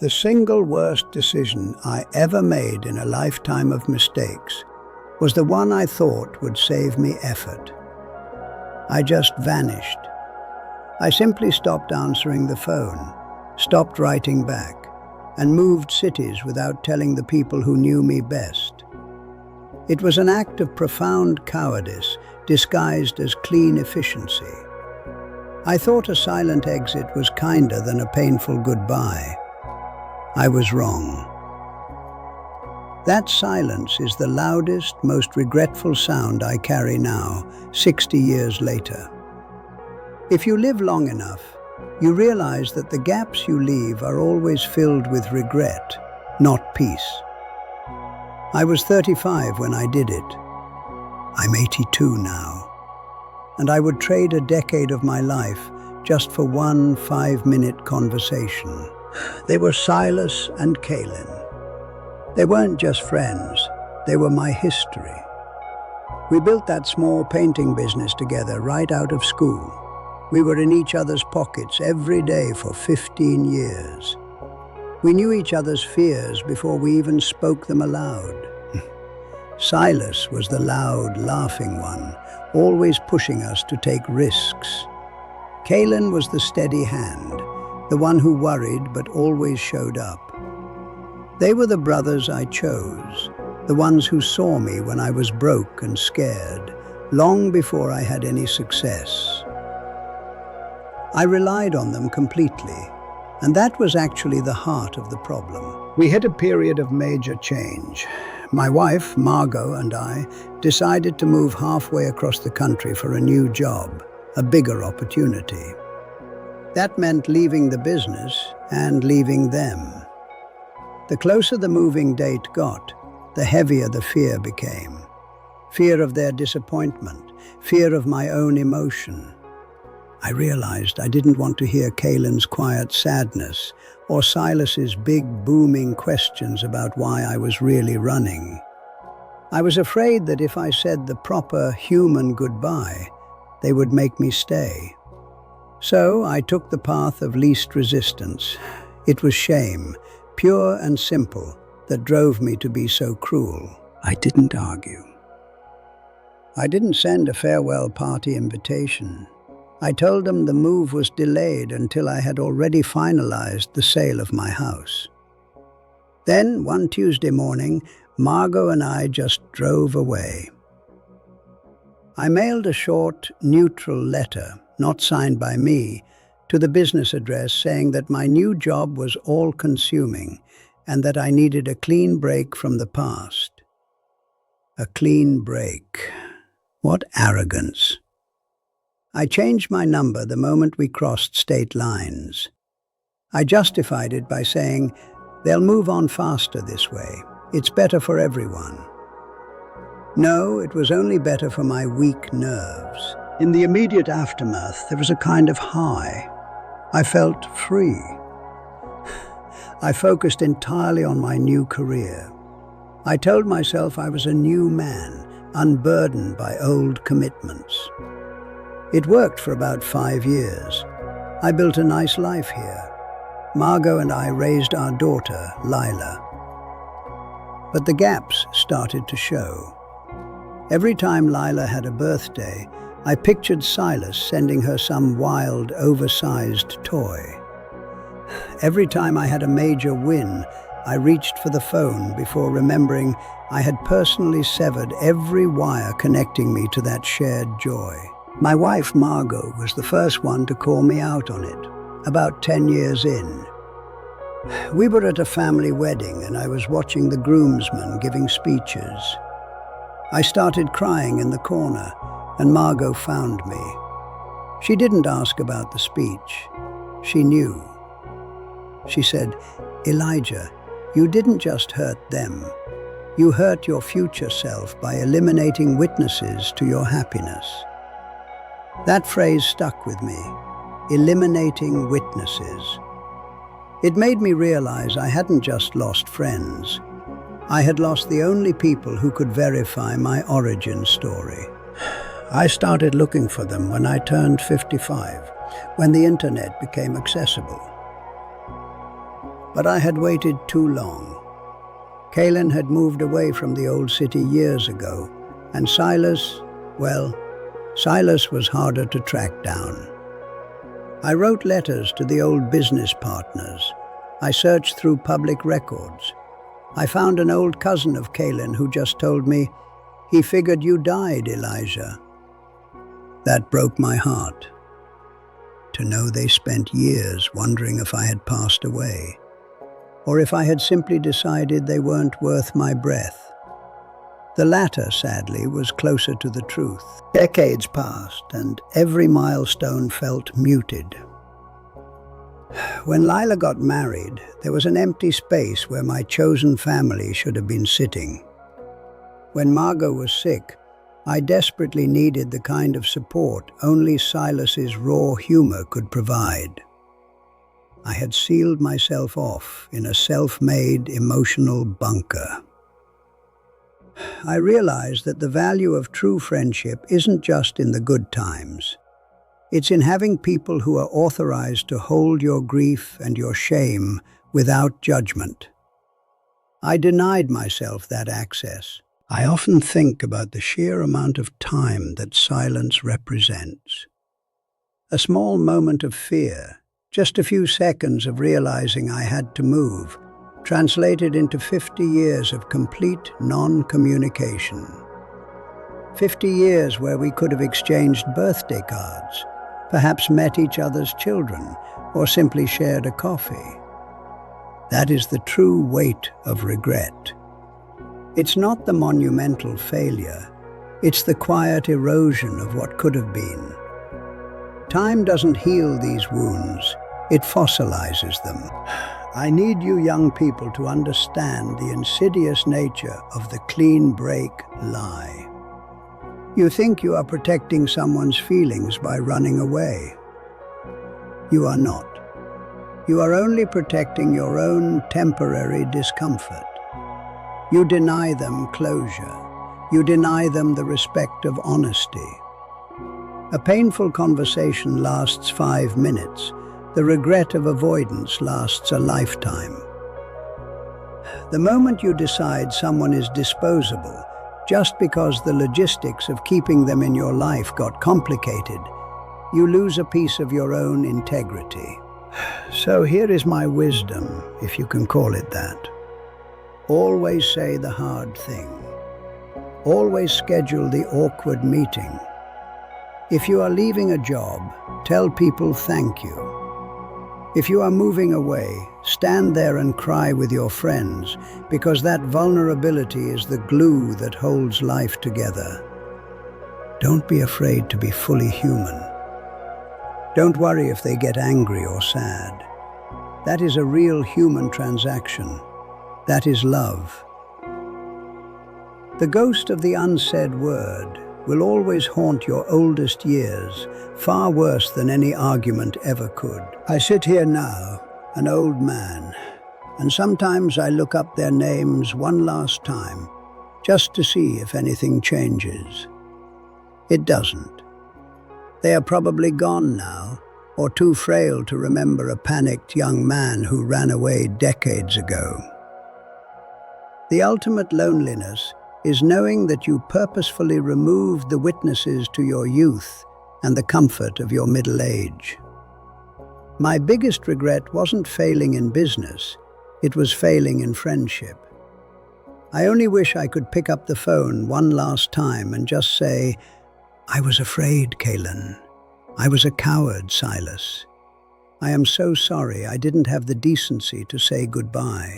The single worst decision I ever made in a lifetime of mistakes was the one I thought would save me effort. I just vanished. I simply stopped answering the phone, stopped writing back, and moved cities without telling the people who knew me best. It was an act of profound cowardice disguised as clean efficiency. I thought a silent exit was kinder than a painful goodbye. I was wrong. That silence is the loudest, most regretful sound I carry now, 60 years later. If you live long enough, you realize that the gaps you leave are always filled with regret, not peace. I was 35 when I did it. I'm 82 now, and I would trade a decade of my life just for one 5-minute conversation. They were Silas and Kaylin. They weren't just friends, they were my history. We built that small painting business together right out of school. We were in each other's pockets every day for 15 years. We knew each other's fears before we even spoke them aloud. Silas was the loud, laughing one, always pushing us to take risks. Kaylin was the steady hand, the one who worried but always showed up. They were the brothers I chose, the ones who saw me when I was broke and scared, long before I had any success. I relied on them completely, and that was actually the heart of the problem. We hit a period of major change. My wife, Margot, and I decided to move halfway across the country for a new job, a bigger opportunity. That meant leaving the business and leaving them. The closer the moving date got, the heavier the fear became. Fear of their disappointment, fear of my own emotion. I realized I didn't want to hear Kaylin's quiet sadness or Silas's big booming questions about why I was really running. I was afraid that if I said the proper human goodbye, they would make me stay. So I took the path of least resistance. It was shame, pure and simple, that drove me to be so cruel. I didn't argue. I didn't send a farewell party invitation. I told them the move was delayed until I had already finalized the sale of my house. Then, one Tuesday morning, Margot and I just drove away. I mailed a short, neutral letter, not signed by me, to the business address saying that my new job was all-consuming and that I needed a clean break from the past. A clean break. What arrogance. I changed my number the moment we crossed state lines. I justified it by saying, they'll move on faster this way. It's better for everyone. No, it was only better for my weak nerves. In the immediate aftermath, there was a kind of high. I felt free. I focused entirely on my new career. I told myself I was a new man, unburdened by old commitments. It worked for about 5 years. I built a nice life here. Margot and I raised our daughter, Lila. But the gaps started to show. Every time Lila had a birthday, I pictured Silas sending her some wild, oversized toy. Every time I had a major win, I reached for the phone before remembering I had personally severed every wire connecting me to that shared joy. My wife, Margot, was the first one to call me out on it, about 10 years in. We were at a family wedding and I was watching the groomsmen giving speeches. I started crying in the corner and Margot found me. She didn't ask about the speech. She knew. She said, "Elijah, you didn't just hurt them. You hurt your future self by eliminating witnesses to your happiness." That phrase stuck with me, eliminating witnesses. It made me realize I hadn't just lost friends. I had lost the only people who could verify my origin story. I started looking for them when I turned 55, when the internet became accessible. But I had waited too long. Kaylin had moved away from the old city years ago, and Silas was harder to track down. I wrote letters to the old business partners. I searched through public records. I found an old cousin of Kaylin who just told me, "He figured you died, Elijah." That broke my heart. To know they spent years wondering if I had passed away, or if I had simply decided they weren't worth my breath. The latter, sadly, was closer to the truth. Decades passed, and every milestone felt muted. When Lila got married, there was an empty space where my chosen family should have been sitting. When Margot was sick, I desperately needed the kind of support only Silas's raw humor could provide. I had sealed myself off in a self-made emotional bunker. I realized that the value of true friendship isn't just in the good times. It's in having people who are authorized to hold your grief and your shame without judgment. I denied myself that access. I often think about the sheer amount of time that silence represents. A small moment of fear, just a few seconds of realizing I had to move, translated into 50 years of complete non-communication. 50 years where we could have exchanged birthday cards, perhaps met each other's children, or simply shared a coffee. That is the true weight of regret. It's not the monumental failure, it's the quiet erosion of what could have been. Time doesn't heal these wounds, it fossilizes them. I need you young people to understand the insidious nature of the clean break lie. You think you are protecting someone's feelings by running away. You are not. You are only protecting your own temporary discomfort. You deny them closure. You deny them the respect of honesty. A painful conversation lasts 5 minutes. The regret of avoidance lasts a lifetime. The moment you decide someone is disposable, just because the logistics of keeping them in your life got complicated, you lose a piece of your own integrity. So here is my wisdom, if you can call it that. Always say the hard thing. Always schedule the awkward meeting. If you are leaving a job, tell people thank you. If you are moving away, stand there and cry with your friends, because that vulnerability is the glue that holds life together. Don't be afraid to be fully human. Don't worry if they get angry or sad. That is a real human transaction. That is love. The ghost of the unsaid word will always haunt your oldest years, far worse than any argument ever could. I sit here now, an old man, and sometimes I look up their names one last time, just to see if anything changes. It doesn't. They are probably gone now, or too frail to remember a panicked young man who ran away decades ago. The ultimate loneliness is knowing that you purposefully removed the witnesses to your youth and the comfort of your middle age. My biggest regret wasn't failing in business, it was failing in friendship. I only wish I could pick up the phone one last time and just say, "I was afraid, Kaylin. I was a coward, Silas. I am so sorry I didn't have the decency to say goodbye."